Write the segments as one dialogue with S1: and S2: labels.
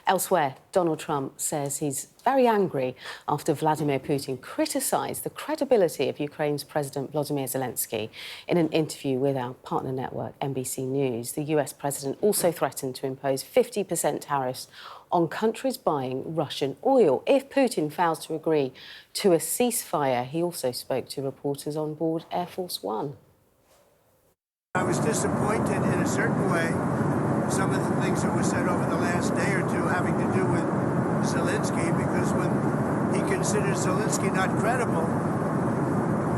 S1: Elsewhere, Donald Trump says he's very angry after Vladimir Putin criticised the credibility of Ukraine's President Volodymyr Zelenskyy. In an interview with our partner network, NBC News, the US president also threatened to impose 50% tariffs on countries buying Russian oil if Putin fails to agree to a ceasefire. He also spoke to reporters on board Air Force One.
S2: I was disappointed in a certain way, some of the things that were said over the last day or two having to do with Zelenskyy, because when he considers Zelenskyy not credible,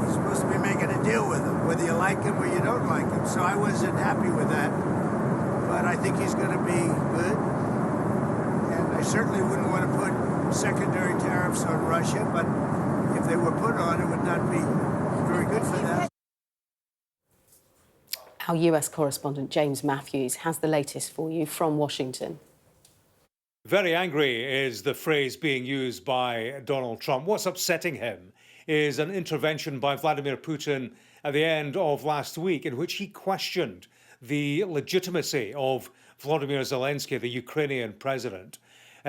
S2: he's supposed to be making a deal with him, whether you like him or you don't like him. So I wasn't happy with that, but I think he's going to be good. And I certainly wouldn't want to put secondary tariffs on Russia, but if they were put on, it would not be very good for them.
S1: Our US correspondent James Matthews has the latest for you from Washington.
S3: Very angry is the phrase being used by Donald Trump. What's upsetting him is an intervention by Vladimir Putin at the end of last week in which he questioned the legitimacy of Volodymyr Zelenskyy, the Ukrainian president,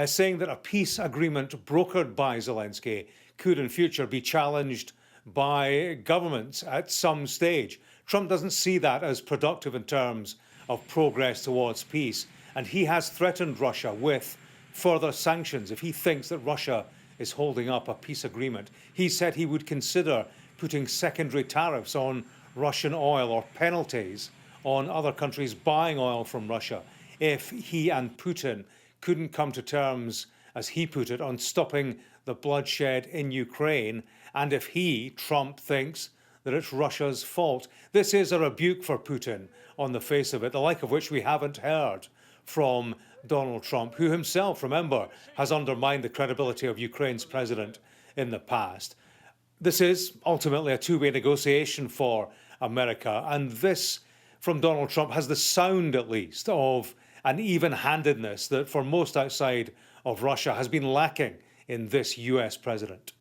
S3: saying that a peace agreement brokered by Zelenskyy could in future be challenged by governments at some stage. Trump doesn't see that as productive in terms of progress towards peace, and he has threatened Russia with further sanctions if he thinks that Russia is holding up a peace agreement. He said he would consider putting secondary tariffs on Russian oil or penalties on other countries buying oil from Russia if he and Putin couldn't come to terms, as he put it, on stopping the bloodshed in Ukraine, and if he, Trump, thinks that it's Russia's fault. This is a rebuke for Putin on the face of it, the like of which we haven't heard from Donald Trump, who himself, remember, has undermined the credibility of Ukraine's president in the past. This is ultimately a two-way negotiation for America, and this, from Donald Trump, has the sound, at least, of an even-handedness that, for most outside of Russia, has been lacking in this US president.